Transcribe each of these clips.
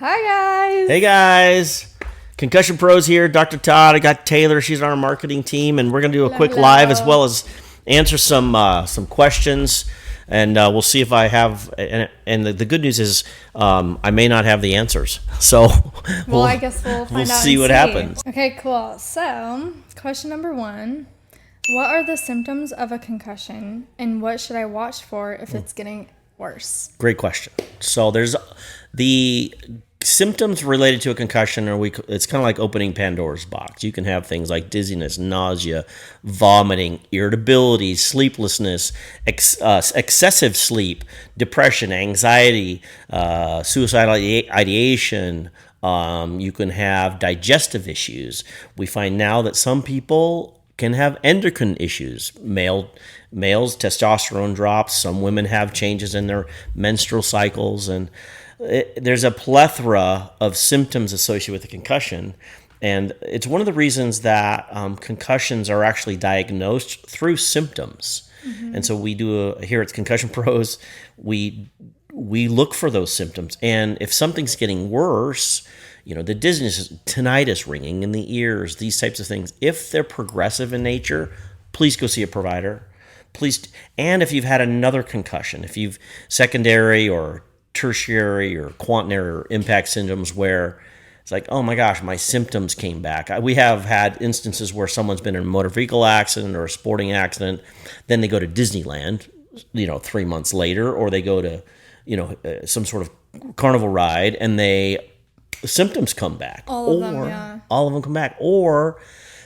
Hi guys. Hey guys, ConcussionPros here. Dr. Todd. I got Taylor. She's on our marketing team, and we're gonna do a quick live as well as answer some questions. And we'll see if I have. And the good news is, I may not have the answers. So well, I guess we'll find out. We'll see what happens. Okay, cool. So, question number 1: what are the symptoms of a concussion, and what should I watch for if it's getting worse? Great question. So there's the symptoms related to a concussion it's kind of like opening Pandora's box. You can have things like dizziness, nausea, vomiting, irritability, sleeplessness, excessive sleep, depression, anxiety, suicidal ideation. You can have digestive issues. We find now that some people can have endocrine issues. Males, testosterone drops. Some women have changes in their menstrual cycles, and there's a plethora of symptoms associated with a concussion. And it's one of the reasons that concussions are actually diagnosed through symptoms. Mm-hmm. And so we do here at ConcussionPros, we look for those symptoms. And if something's getting worse, the dizziness, tinnitus, ringing in the ears, these types of things, if they're progressive in nature, please go see a provider. Please. And if you've had another concussion, if you've secondary or tertiary or quaternary or impact syndromes where it's like, oh my gosh, my symptoms came back. We have had instances where someone's been in a motor vehicle accident or a sporting accident, then they go to Disneyland, 3 months later, or they go to, some sort of carnival ride, and the symptoms come back. All of them come back. Or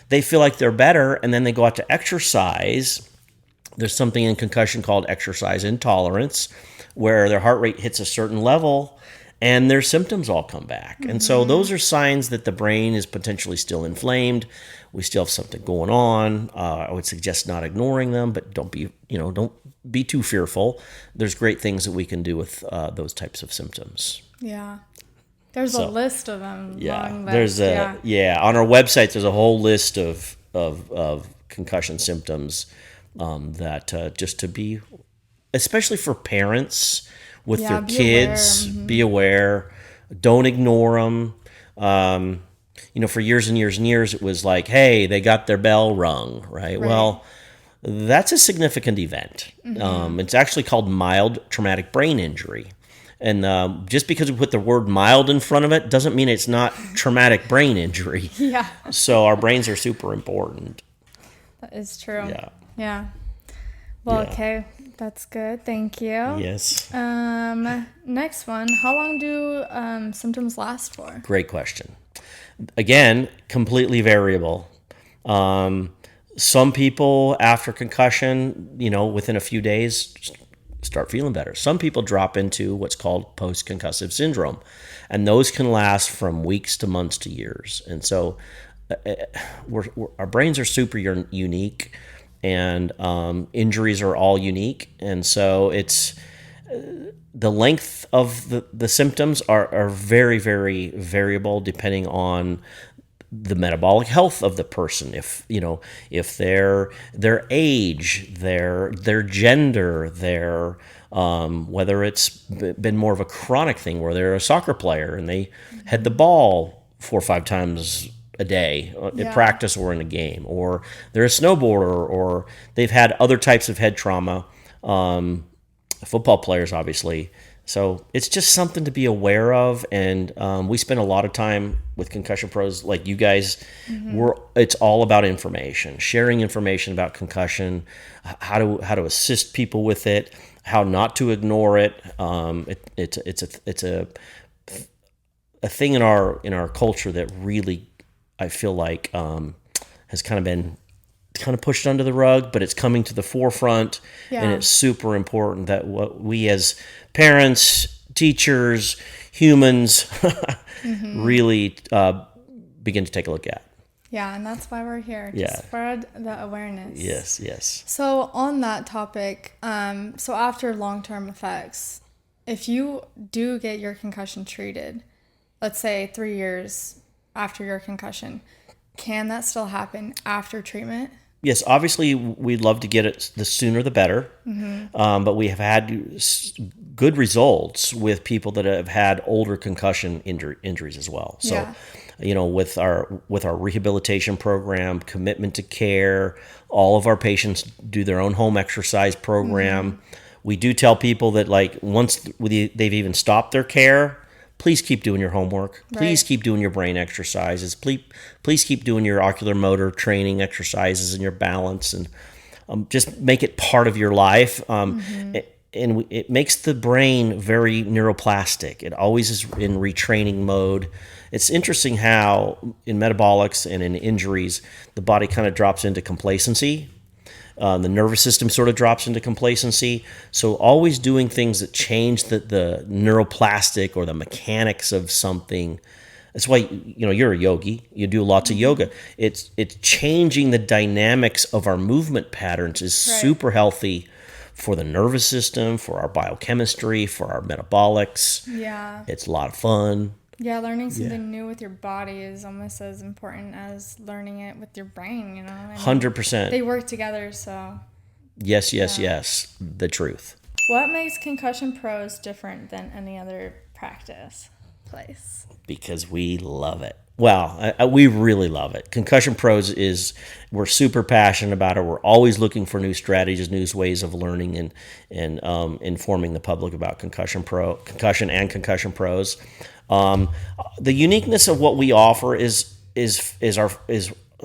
they feel like they're better, and then they go out to exercise. There's something in concussion called exercise intolerance, where their heart rate hits a certain level and their symptoms all come back. Mm-hmm. And so those are signs that the brain is potentially still inflamed. We still have something going on. I would suggest not ignoring them, but don't be too fearful. There's great things that we can do with those types of symptoms. Yeah. There's a list of them. Yeah. On our website, there's a whole list of concussion symptoms that just to be, especially for parents with their kids, be aware. Don't ignore them. For years and years and years, it was like, hey, they got their bell rung, right? Well, that's a significant event. Mm-hmm. It's actually called mild traumatic brain injury. And just because we put the word mild in front of it doesn't mean it's not traumatic brain injury. Yeah. So our brains are super important. That is true. Yeah. Yeah. Well, okay. That's good. Thank you. Yes. Next one. How long do symptoms last for? Great question. Again, completely variable. Some people after concussion, within a few days, start feeling better. Some people drop into what's called post-concussive syndrome, and those can last from weeks to months to years. And so our brains are super unique. And injuries are all unique, and so it's the length of the symptoms are very, very variable depending on the metabolic health of the person. If their age, their gender, their whether it's been more of a chronic thing where they're a soccer player and they head the ball 4 or 5 times a day in practice or in a game, or they're a snowboarder, or they've had other types of head trauma, football players obviously. So it's just something to be aware of, and we spend a lot of time with ConcussionPros like you guys. Mm-hmm. It's all about information, sharing information about concussion, how to assist people with it, how not to ignore it. It's a thing in our culture that really, I feel like has kind of been pushed under the rug, but it's coming to the forefront, and it's super important that what we as parents, teachers, humans really begin to take a look at. Yeah, and that's why we're here, to spread the awareness. Yes. So on that topic, so after long-term effects, if you do get your concussion treated, let's say 3 years after your concussion, can that still happen after treatment? Yes, obviously we'd love to get it the sooner the better, but we have had good results with people that have had older concussion injuries as well. So, Yeah. with our rehabilitation program, commitment to care, all of our patients do their own home exercise program. We do tell people that like once they've even stopped their care, please keep doing your homework. Please Right. keep doing your brain exercises. Please keep doing your ocular motor training exercises and your balance, and just make it part of your life. And it makes the brain very neuroplastic. It always is in retraining mode. It's interesting how in metabolics and in injuries, the body kind of drops into complacency. The nervous system sort of drops into complacency. So always doing things that change the neuroplastic or the mechanics of something. That's why you're a yogi. You do lots of yoga. It's changing the dynamics of our movement patterns is super healthy for the nervous system, for our biochemistry, for our metabolics. Yeah. It's a lot of fun. Yeah, learning something new with your body is almost as important as learning it with your brain, you know? I mean, 100%. they work together, so. Yes. The truth. What makes Concussion Pros different than any other practice place? Because we love it. Well, we really love it. Concussion Pros we're super passionate about it. We're always looking for new strategies, new ways of learning and informing the public about concussion and Concussion Pros. The uniqueness of what we offer is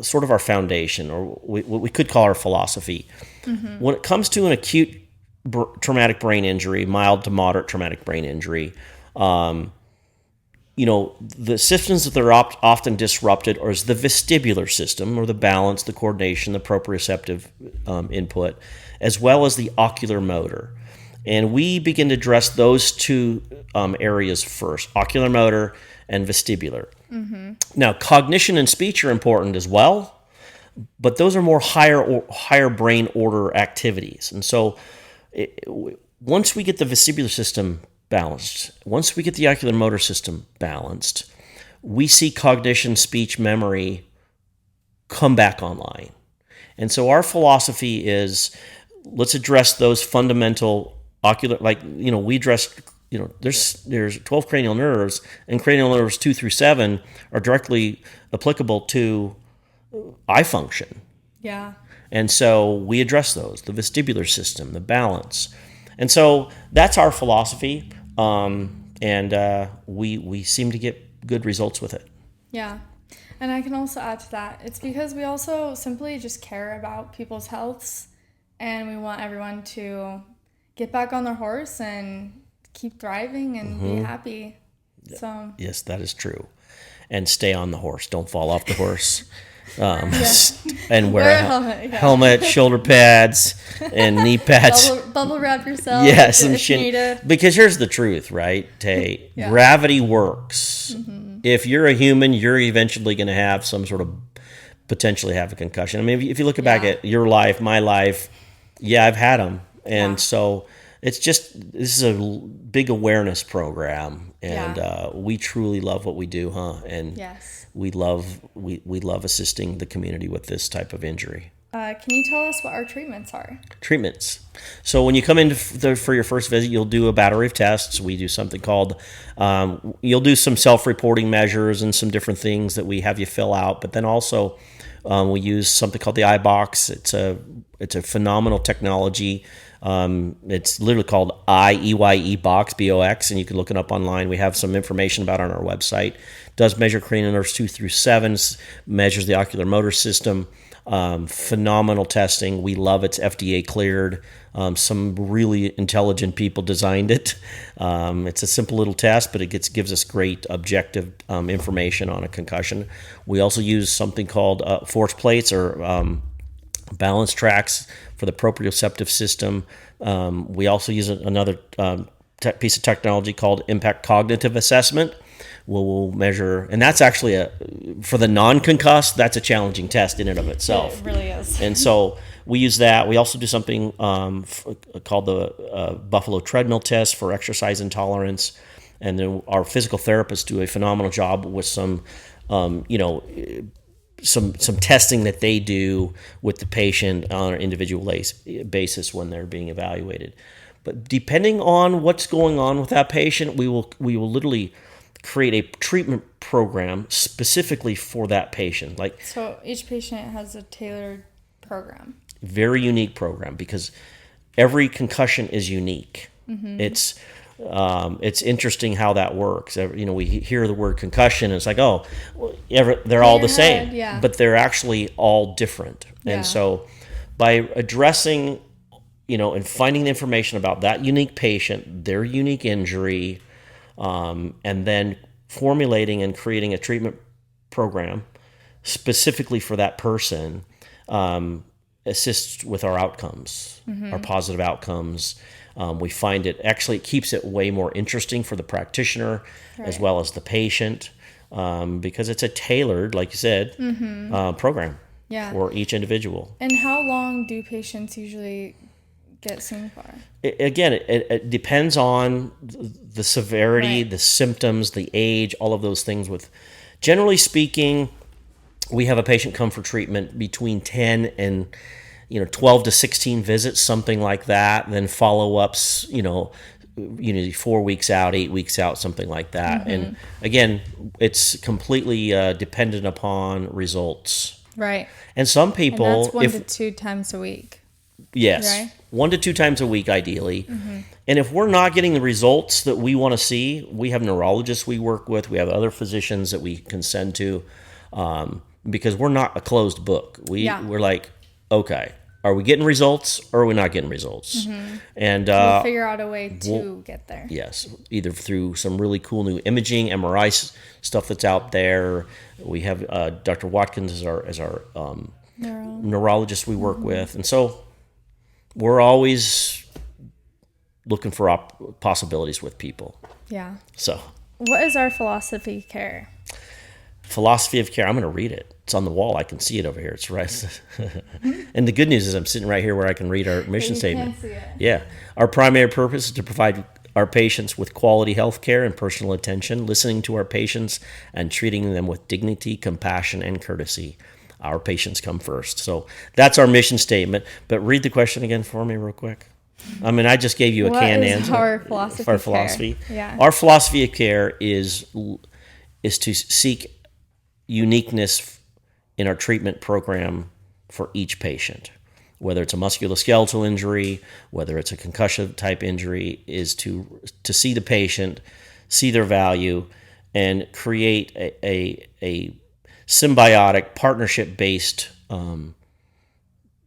sort of our foundation, or what we could call our philosophy. When it comes to an acute traumatic brain injury, mild to moderate traumatic brain injury, the systems that are often disrupted is the vestibular system, or the balance, the coordination, the proprioceptive input, as well as the ocular motor. And we begin to address those two areas first, ocular motor and vestibular. Now, cognition and speech are important as well, but those are more higher brain order activities. And so once we get the vestibular system balanced, once we get the ocular motor system balanced, we see cognition, speech, memory come back online. And so our philosophy is, let's address those fundamental ocular, we address, there's 12 cranial nerves, and cranial nerves 2 through 7 are directly applicable to eye function. Yeah. And so we address those, the vestibular system, the balance. And so that's our philosophy, and we seem to get good results with it. Yeah. And I can also add to that, it's because we also simply just care about people's healths, and we want everyone to get back on their horse and keep thriving and be happy. So yes, that is true. And stay on the horse. Don't fall off the horse. And wear a helmet, shoulder pads, and knee pads. Bubble wrap yourself. Yes, and if needed. Because here's the truth, right, Tay? Gravity works. If you're a human, you're eventually going to have some sort of potentially have a concussion. I mean, if you look back at your life, my life, I've had them. And so it's just, this is a big awareness program, and we truly love what we do, And we love assisting the community with this type of injury. Can you tell us what our treatments are? Treatments. So when you come in for your first visit, you'll do a battery of tests. We do something called, you'll do some self-reporting measures and some different things that we have you fill out. But then also we use something called the eye box. It's a phenomenal technology. It's literally called EYE box, BOX, and you can look it up online. We have some information about it on our website. It does measure cranial nerves 2 through 7, measures the ocular motor system. Phenomenal testing. We love it. It's FDA cleared. Some really intelligent people designed it. It's a simple little test, but it gives us great objective information on a concussion. We also use something called force plates, or balance tracks for the proprioceptive system. We also use another piece of technology called impact cognitive assessment. We'll measure, and that's actually for the non-concussed, that's a challenging test in and of itself. It really is. And so we use that. We also do something called the Buffalo treadmill test for exercise intolerance. And then our physical therapists do a phenomenal job with some, some testing that they do with the patient on an individual basis when they're being evaluated. But depending on what's going on with that patient, we will literally create a treatment program specifically for that patient. Like, so each patient has a tailored program. Very unique program, because every concussion is unique. It's interesting how that works. We hear the word concussion, and it's like, oh, they're all the same, but they're actually all different. And so by addressing, and finding the information about that unique patient, their unique injury, and then formulating and creating a treatment program specifically for that person, assists with our outcomes, our positive outcomes. We find it keeps it way more interesting for the practitioner as well as the patient, because it's a tailored, like you said, program for each individual. And how long do patients usually get seen for? It depends on the severity, the symptoms, the age, all of those things. Generally speaking, we have a patient come for treatment between 10 and 12 to 16 visits, something like that. Then follow-ups, 4 weeks out, 8 weeks out, something like that. And again, it's completely dependent upon results. Right. And some people, and that's 1 to 2 times a week. Yes. Right? 1 to 2 times a week, ideally. And if we're not getting the results that we want to see, we have neurologists we work with. We have other physicians that we can send to, because we're not a closed book. We're like, okay, are we getting results or are we not getting results? And we'll figure out a way to get there. Yes, either through some really cool new imaging, MRI stuff that's out there. We have Dr. Watkins as our neurologist we work with. And so we're always looking for possibilities with people. Yeah. So what is our philosophy of care? Philosophy of care. I'm going to read it. It's on the wall. I can see it over here. It's right. And the good news is I'm sitting right here where I can read our mission statement. Can see it. Yeah. Our primary purpose is to provide our patients with quality health care and personal attention, listening to our patients and treating them with dignity, compassion, and courtesy. Our patients come first. So that's our mission statement. But read the question again for me real quick. I mean, I just gave you a canned answer. Our philosophy our of philosophy. Care? Yeah. Our philosophy of care is to seek uniqueness in our treatment program for each patient. Whether it's a musculoskeletal injury, whether it's a concussion type injury, is to see the patient, see their value, and create a symbiotic, partnership-based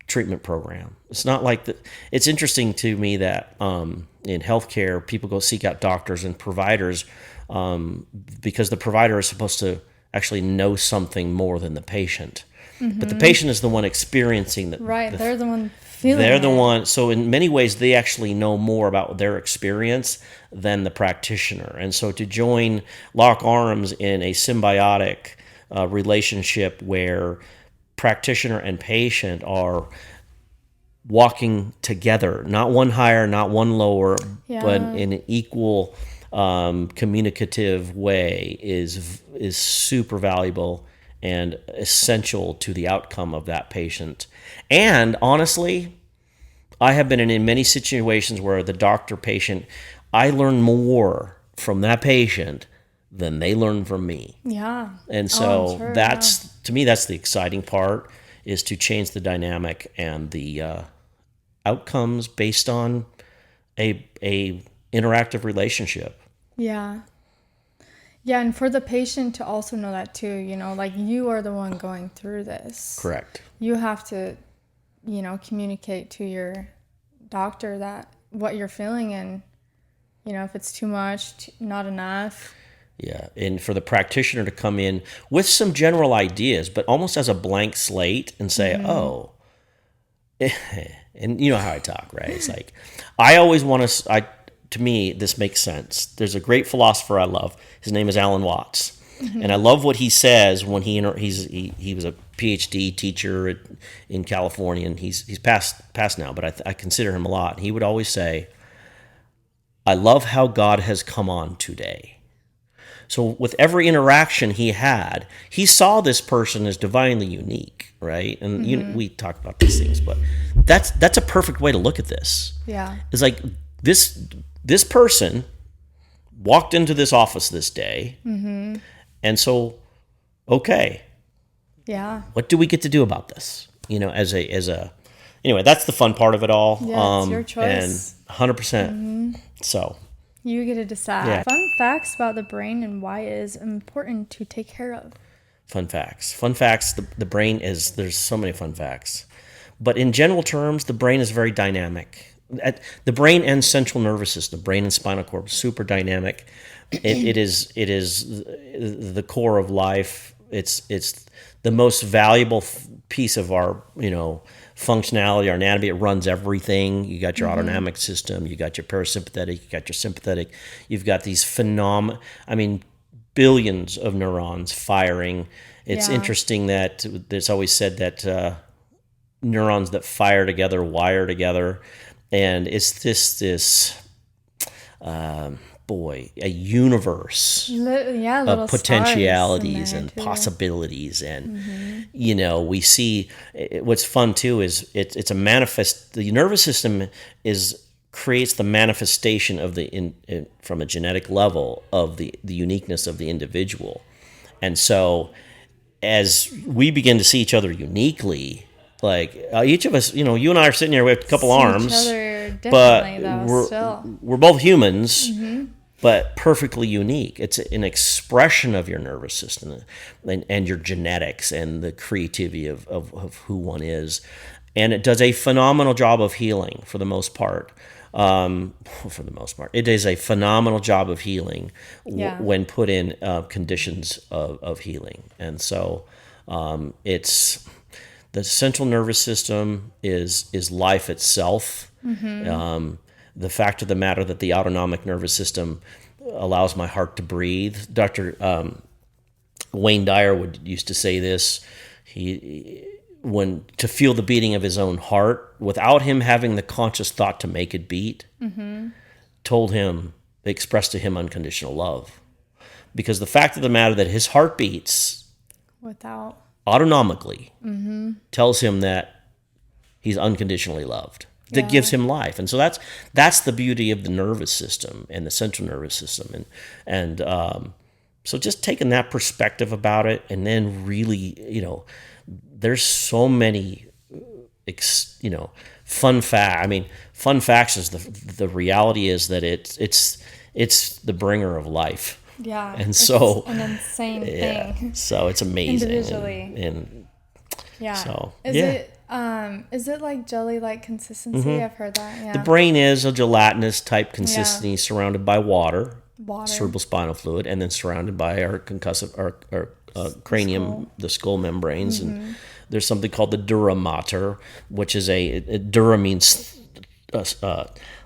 treatment program. It's not like it's interesting to me that in healthcare, people go seek out doctors and providers because the provider is supposed to actually know something more than the patient. But the patient is the one experiencing that. Right, they're the one feeling They're the it. one. So in many ways, they actually know more about their experience than the practitioner. And so to lock arms in a symbiotic relationship where practitioner and patient are walking together, not one higher, not one lower, but in an equal communicative way is super valuable and essential to the outcome of that patient. And honestly, I have been in many situations where the doctor-patient, I learn more from that patient than they learn from me. Yeah. And so sure, to me, that's the exciting part, is to change the dynamic and the outcomes based on a interactive relationship. Yeah. Yeah, and for the patient to also know that too, like you are the one going through this. Correct. You have to, communicate to your doctor that what you're feeling and, if it's too much, not enough. Yeah, and for the practitioner to come in with some general ideas, but almost as a blank slate and say, oh, and you know how I talk, right? It's like, I always want to me, this makes sense. There's a great philosopher I love. His name is Alan Watts. And I love what he says when he was a PhD teacher in California, and he's passed now, but I consider him a lot. He would always say, I love how God has come on today. So with every interaction he had, he saw this person as divinely unique, right? And we talked about these things, but that's a perfect way to look at this. Yeah. It's like this person walked into this office this day, and so okay, Yeah. what do we get to do about this? As a anyway, that's the fun part of it all. Yeah, it's your choice. And 100%. So You get to decide. Yeah. Fun facts about the brain and why it is important to take care of. fun facts. The brain is, there's so many fun facts. But in general terms, the brain is very dynamic. The brain and central nervous system, brain and spinal cord, super dynamic. It is the core of life. It's the most valuable piece of our functionality, our anatomy. It runs everything. You got your autonomic system, you got your parasympathetic, you got your sympathetic. You've got these billions of neurons firing. It's interesting that it's always said that neurons that fire together wire together, and it's this a universe of potentialities and possibilities. And we see what's fun too is it's a manifest. The nervous system creates the manifestation of from a genetic level of the uniqueness of the individual. And so as we begin to see each other uniquely, like each of us, you and I are sitting here with a couple arms, but we're both humans, but perfectly unique. It's an expression of your nervous system and your genetics and the creativity of who one is. And it does a phenomenal job of healing for the most part. It is a phenomenal job of healing when put in conditions of healing. And so it's the central nervous system is life itself. The fact of the matter that the autonomic nervous system allows my heart to breathe. Dr. Wayne Dyer used to say this. To feel the beating of his own heart without him having the conscious thought to make it beat, expressed to him unconditional love. Because the fact of the matter that his heart beats without autonomically tells him that he's unconditionally loved. That gives him life. And so that's the beauty of the nervous system and the central nervous system. And so just taking that perspective about it, and then really, there's so many, fun facts. Fun facts is the reality is that it's the bringer of life. Yeah. And so it's an insane thing. So it's amazing. Individually. And so is it like jelly-like consistency? I've heard that. Yeah. The brain is a gelatinous type consistency surrounded by water, cerebral spinal fluid, and then surrounded by our concussive, our cranium, the skull membranes. And there's something called the dura mater, which is dura means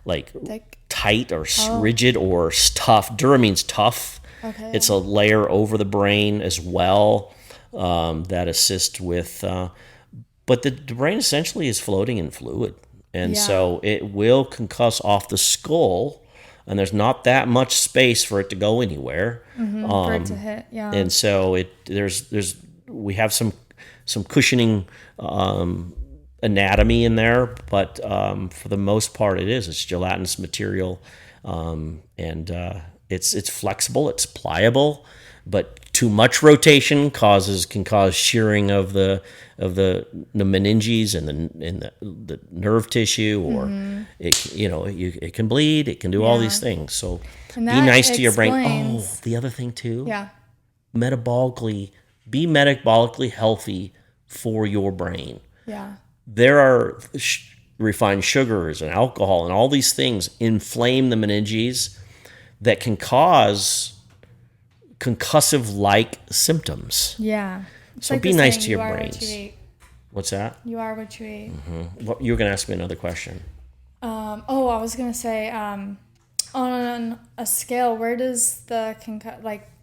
like thick, tight or rigid or tough. Dura means tough. Okay. It's a layer over the brain as well that assists with. But the brain essentially is floating in fluid. And so it will concuss off the skull, and there's not that much space for it to go anywhere. For it to hit, And so we have some cushioning anatomy in there, but for the most part it's gelatinous material, and it's flexible, it's pliable, but too much rotation can cause shearing of the meninges and the nerve tissue, or it can bleed, it can do all these things. So be nice to your brain. Oh, the other thing too. Yeah. Be metabolically healthy for your brain. Yeah. There are refined sugars and alcohol and all these things inflame the meninges that can cause concussive-like symptoms. Yeah. So be nice to your brains. What's that? You are what you eat. You were going to ask me another question. I was going to say, on a scale, where does the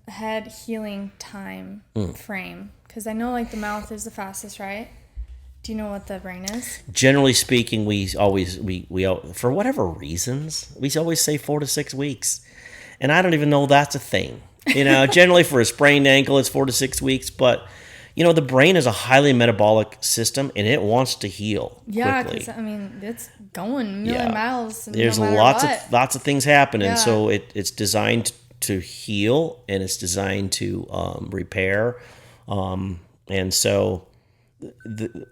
head healing time frame? Because I know the mouth is the fastest, right? Do you know what the brain is? Generally speaking, we for whatever reasons, we always say 4 to 6 weeks. And I don't even know that's a thing. Generally for a sprained ankle, it's 4 to 6 weeks, but the brain is a highly metabolic system, and it wants to heal Yeah, quickly. because it's going a million miles. There's no matter lots of things happening, Yeah. so it's designed to heal, and it's designed to repair, and so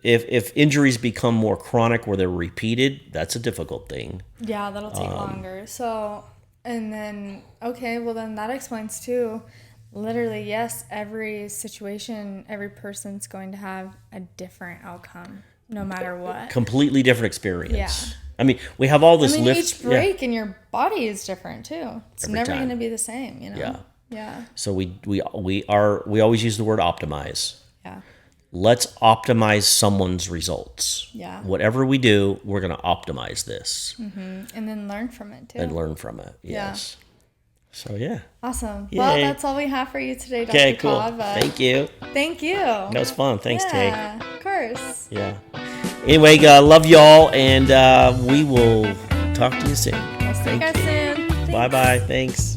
if injuries become more chronic where they're repeated, that's a difficult thing. Yeah, that'll take longer. So, and then well then that explains too. Literally, yes, every situation, every person's going to have a different outcome, no matter what. Completely different experience. Yeah. I mean, we have all this each break in your body is different too. It's Every never time. going to be the same, Yeah. Yeah. So we always use the word optimize. Yeah. Let's optimize someone's results. Yeah. Whatever we do, we're going to optimize this. And then learn from it too. And learn from it. Yes. So yeah. Awesome. Yay. Well, that's all we have for you today, Dr. Okay, cool. Todd, but Thank you. Thank you. That was fun. Thanks, Tay. Yeah, of course. Yeah. Anyway, love y'all, and we will talk to you soon. We'll see you guys soon. Bye-bye. Thanks.